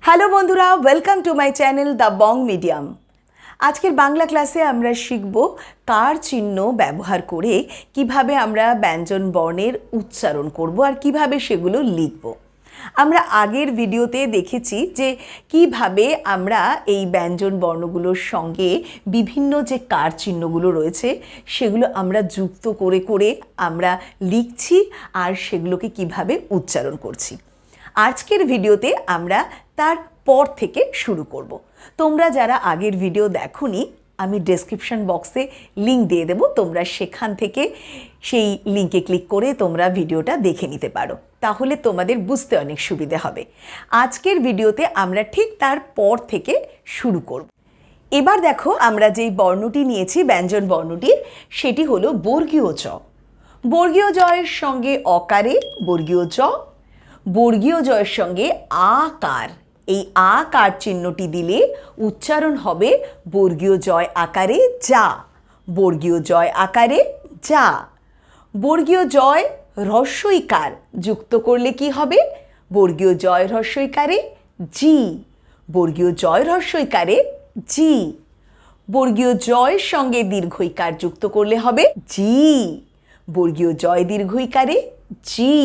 Hello বন্ধুরা, welcome to my channel the Bong medium. আজকের বাংলা ক্লাসে আমরা শিখব কার চিহ্ন ব্যবহার করে কিভাবে আমরা ব্যঞ্জন বর্ণের উচ্চারণ করব আর কিভাবে সেগুলো লিখব। আমরা আগের ভিডিওতে দেখেছি যে কিভাবে আমরা এই ব্যঞ্জন বর্ণগুলোর সঙ্গে বিভিন্ন যে কার চিহ্নগুলো রয়েছে সেগুলো আমরা যুক্ত করে করে আমরা লিখছি আর সেগুলোকে কিভাবে উচ্চারণ করছি। আজকের ভিডিওতে আমরা তার পর থেকে শুরু করব। তোমরা যারা আগের ভিডিও দেখোনি, আমি ডেসক্রিপশন বক্সে লিঙ্ক দিয়ে দেবো, তোমরা সেখান থেকে সেই লিঙ্কে ক্লিক করে তোমরা ভিডিওটা দেখে নিতে পারো, তাহলে তোমাদের বুঝতে অনেক সুবিধে হবে। আজকের ভিডিওতে আমরা ঠিক তার পর থেকে শুরু করব। এবার দেখো, আমরা যেই বর্ণটি নিয়েছি ব্যঞ্জন বর্ণটি, সেটি হলো বর্গীয় চ। বর্গীয় জয়ের সঙ্গে অকারে বর্গীয় চ, বর্গীয় জয়ের সঙ্গে আকার, এই আকার চিহ্নটি দিলে উচ্চারণ হবে বর্গীয় জয় আকারে যা, বর্গীয় জয় আকারে যা। বর্গীয় জয় হ্রস্বইকার যুক্ত করলে কি হবে? বর্গীয় জয় হ্রস্বইকারে জি, বর্গীয় জয় হ্রস্বইকারে জি। বর্গীয় জয়ের সঙ্গে দীর্ঘইকার যুক্ত করলে হবে জি, বর্গীয় জয় দীর্ঘইকারে জি।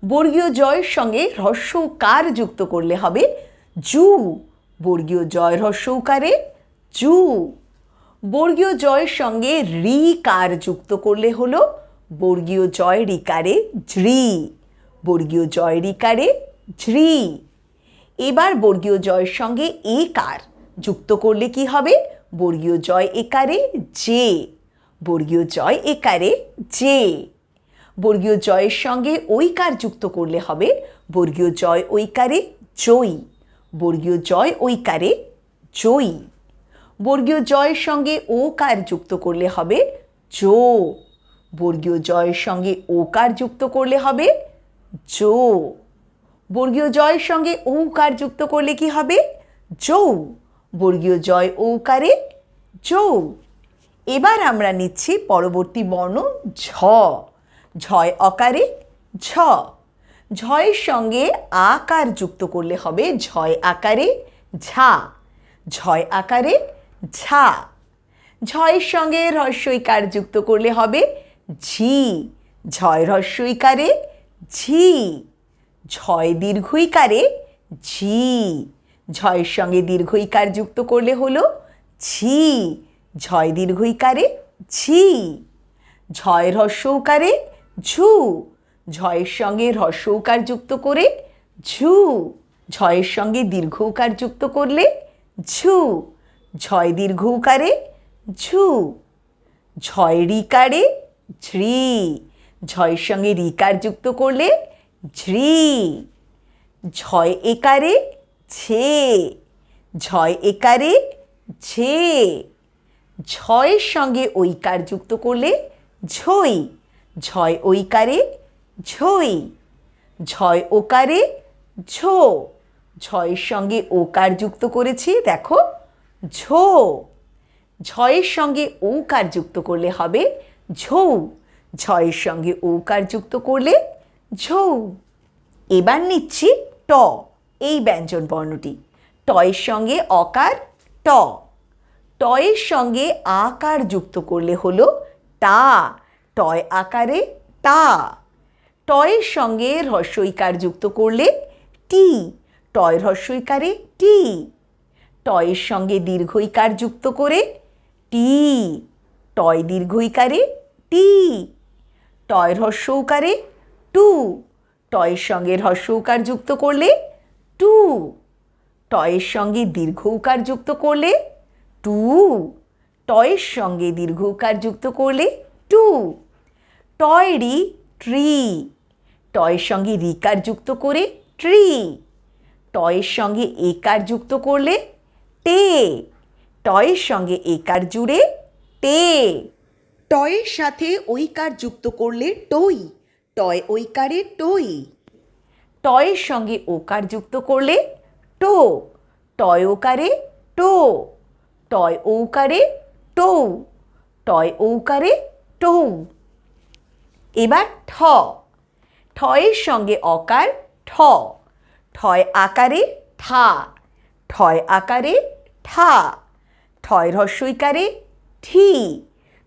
বর্গীয় জয়ের সঙ্গে হ্রস্ব উকার যুক্ত করলে হবে জু, বর্গীয় জয় হ্রস্ব উকারে জু। বর্গীয় জয়ের সঙ্গে রিকার যুক্ত করলে হলো বর্গীয় জয় রিকারে ঝ্রি, বর্গীয় জয় রিকারে ঝ্রি। এবার বর্গীয় জয়ের সঙ্গে একার যুক্ত করলে কি হবে? বর্গীয় জয় একারে জে, বর্গীয় জয় একারে জে। বর্গীয় জয়ের সঙ্গে ঐকার যুক্ত করলে হবে বর্গীয় জয় ঐকারে জয়ী, বর্গীয় জয় ঐকারে জয়ী। বর্গীয় জয়ের সঙ্গে ওকার যুক্ত করলে হবে জো, বর্গীয় জয়ের সঙ্গে ওকার যুক্ত করলে হবে জো। বর্গীয় জয়ের সঙ্গে ঔকার যুক্ত করলে কি হবে? জৌ, বর্গীয় জয় ঔকারে জৌ। এবার আমরা নিচ্ছি পরবর্তী বর্ণ ঝ। ঝয় অকারে ঝ, ঝয়ের সঙ্গে আকার যুক্ত করলে হবে ঝয় আকারে ঝা, ঝয় আকারে ঝা। ঝয়ের সঙ্গে হ্রস্বইকার যুক্ত করলে হবে ঝি, ঝয় হ্রস্বইকারে ঝি। ঝয় দীর্ঘইকারে ঝি, ঝয়ের সঙ্গে দীর্ঘইকার যুক্ত করলে হলো ঝি, ঝয় দীর্ঘইকারে ঝি। ঝয় হ্রস্ব উকারে ঝু, ঝয়ের সঙ্গে হ্রস্ব উকার যুক্ত করে ঝু, ঝয়ের সঙ্গে দীর্ঘ উকার যুক্ত করলে ঝু, ঝয় দীর্ঘ উকারে ঝু। ঝয় রিকারে ঝ্রি, ঝয়ের সঙ্গে রিকার যুক্ত করলে ঝ্রি। ঝয় একারে ঝে, ঝয় একারে ঝে। ঝয়ের সঙ্গে ঐকার যুক্ত করলে ঝই, ঝয় ঐকারে ঝই। ঝয় ওকারে ঝো, ঝয়ের সঙ্গে ওকার যুক্ত করেছি দেখো ঝো। ঝয়ের সঙ্গে ঔকার যুক্ত করলে হবে ঝৌ, ঝয়ের সঙ্গে ঔকার যুক্ত করলে ঝৌ। এবার নিচ্ছি ট, এই ব্যঞ্জন বর্ণটি। টয়ের সঙ্গে অকার ট, টয়ের সঙ্গে আকার যুক্ত করলে হলো টা, টয় আকারে টা। টয়ের সঙ্গে হ্রস্বইকার যুক্ত করলে টি, টয় হ্রস্বইকারে টি। টয়ের সঙ্গে দীর্ঘইকার যুক্ত করে টি, টয় দীর্ঘইকারে টি। টয় হ্রস্ব উকারে টু, টয়ের সঙ্গে হ্রস্ব উকার যুক্ত করলে টু। টয়ের সঙ্গে দীর্ঘ উকার যুক্ত করলে টু, টয়ের সঙ্গে দীর্ঘ উকার যুক্ত করলে টু। টয় রি ট্রি, টয়ের সঙ্গে রিকার যুক্ত করে ট্রি। টয়ের সঙ্গে একার যুক্ত করলে টে, টয়ের সঙ্গে একার জুড়ে টে। টয়ের সাথে ঐকার যুক্ত করলে টই, টয় ঐকারে টই। টয়ের সঙ্গে ওকার যুক্ত করলে টো, টয় ওকারে টো। টয় ঔকারে টৌ, টয় ঔকারে টৌ। এবার ঠ, ঠয়ের সঙ্গে অকার ঠ, ঠয় আকারে ঠ, ঠা, ঠয় আকারে ঠা, ঠয় হ্রস্বইকারে ঠি,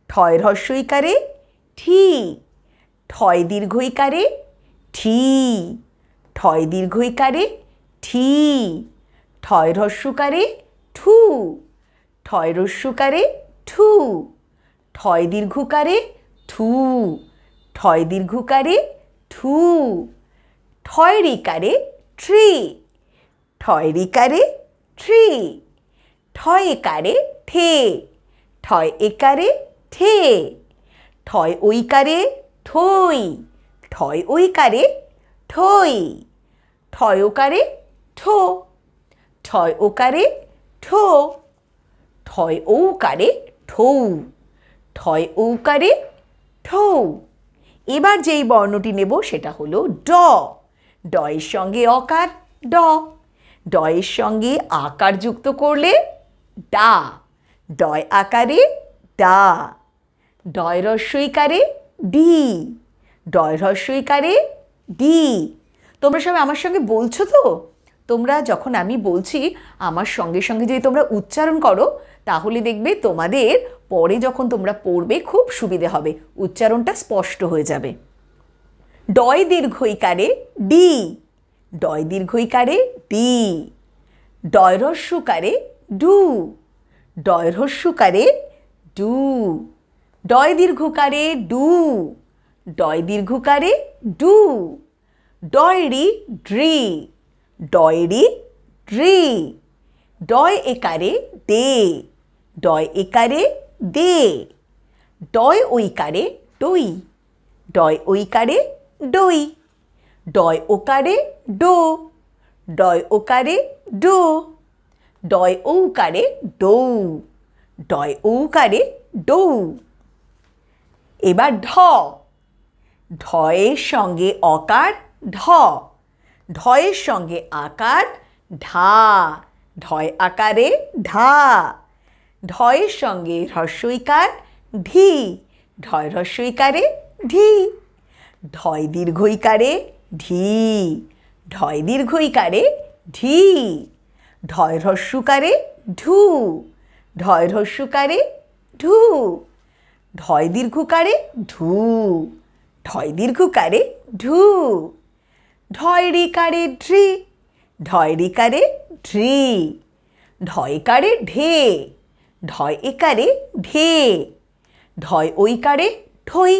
ঠয় হ্রস্বইকারে ঠি, ঠয় দীর্ঘইকারে ঠি, ঠয় দীর্ঘইকারে ঠি, ঠয় হ্রস্বকারে ঠু, ঠয় হ্রস্বকারে ঠু, ঠয় দীর্ঘকারে ঠু, ঠয় দীর্ঘকারে ঠু, ঠয় রিকারে ট্রি, ঠয় রিকারে ট্রি, ঠয় একারে ঠে, ঠয় একারে ঠে, ঠয় ঐকারে ঠই, ঠয় ঐকারে ঠই, ঠয় ওকারে ঠো, ঠয় ওকারে ঠো, ঠয় ঔকারে ঠৌ, ঠয় ঔকারে ঠৌ। এবার যেই বর্ণটি নেব সেটা হলো ড। ডয়ের সঙ্গে অকার ড, ডয়ের সঙ্গে আকার যুক্ত করলে ডা, ডয় আকারে ডা, ডয় হ্রস্বইকারে ডি, ডয় হ্রস্বইকারে ডি। তোমরা সবাই আমার সঙ্গে বলছো তো? তোমরা যখন আমি বলছি আমার সঙ্গে সঙ্গে যদি তোমরা উচ্চারণ করো তাহলে দেখবে তোমাদের পরে যখন তোমরা পড়বে খুব সুবিধে হবে, উচ্চারণটা স্পষ্ট হয়ে যাবে। ডয় দীর্ঘইকারে ডি, ডয় দীর্ঘইকারে ডি, ডয় হ্রস্বকারে ডু, ডয় হ্রস্বকারে ডু, ডয় দীর্ঘকারে ডু, ডয় দীর্ঘকারে ডু, ডয়রি ড্রি, ডয়রি ড্রি, ডয় একারে দে, ডয় একারে দে, ডয় ঐকারে ডই, ডয় ঐকারে ডই, ডয় ওকারে ডো, ডয় ওকারে ডো, ডয় ঔকারে ডৌ, ডয় ঔকারে ডৌ। এবার ঢ। ঢয়ের সঙ্গে অকার ঢ, ঢয়ের সঙ্গে আকার ঢা, ঢয় আকারে ঢা, ঢয়ের সঙ্গে হ্রস্বইকার ঢি, ঢয় হ্রস্বইকারে ঢি, ঢয় দীর্ঘইকারে ঢি, ঢয় দীর্ঘইকারে ঢি, ঢয় হ্রস্বকারে ঢু, ঢয় হ্রস্বকারে ঢু, ঢয় দীর্ঘকারে ঢু, ঢয় দীর্ঘকারে ঢু, ঢয় রিকারে ঢ্রি, ঢয় রিকারে ঢ্রি, ঢয় একারে ঢে, ঢয় একারে ঢে, ঢয় ঐকারে ঢই,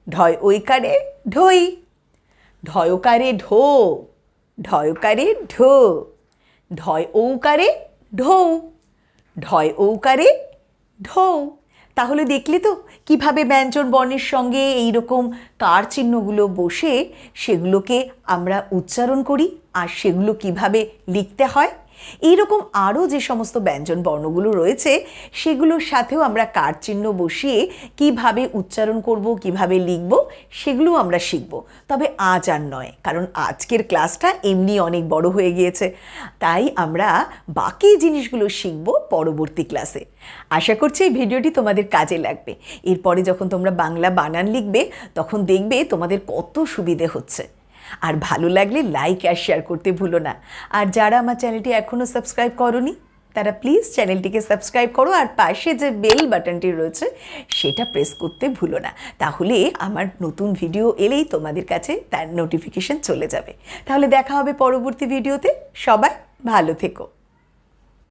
ঢয় ঐকারে ঢই, ঢয়কারে ঢো, ঢয়কারে ঢো, ঢয় ঔকারে ঢৌ, ঢয় ঔকারে ঢৌ। তাহলে দেখলে তো কিভাবে ব্যঞ্জন বর্ণের সঙ্গে এইরকম কার চিহ্নগুলো বসে সেগুলোকে আমরা উচ্চারণ করি আর সেগুলো কিভাবে লিখতে হয়। এইরকম আরও যে সমস্ত ব্যঞ্জন বর্ণগুলো রয়েছে সেগুলোর সাথেও আমরা কার চিহ্ন বসিয়ে কিভাবে উচ্চারণ করব, কিভাবে লিখব সেগুলো আমরা শিখব। তবে আজ আর নয়, কারণ আজকের ক্লাসটা এমনি অনেক বড় হয়ে গিয়েছে, তাই আমরা বাকি জিনিসগুলো শিখব পরবর্তী ক্লাসে। আশা করছি এই ভিডিওটি তোমাদের কাজে লাগবে। এরপরে যখন তোমরা বাংলা বানান লিখবে তখন দেখবে তোমাদের কত সুবিধে হচ্ছে। আর ভালো লাগলে লাইক আর শেয়ার করতে ভুলো না। আর যারা আমার চ্যানেলটি এখনও সাবস্ক্রাইব করোনি তারা প্লিজ চ্যানেলটিকে সাবস্ক্রাইব করো, আর পাশে যে বেল বাটনটি রয়েছে সেটা প্রেস করতে ভুলো না। তাহলে আমার নতুন ভিডিও এলেই তোমাদের কাছে তার নোটিফিকেশন চলে যাবে। তাহলে দেখা হবে পরবর্তী ভিডিওতে। সবাই ভালো থেকো।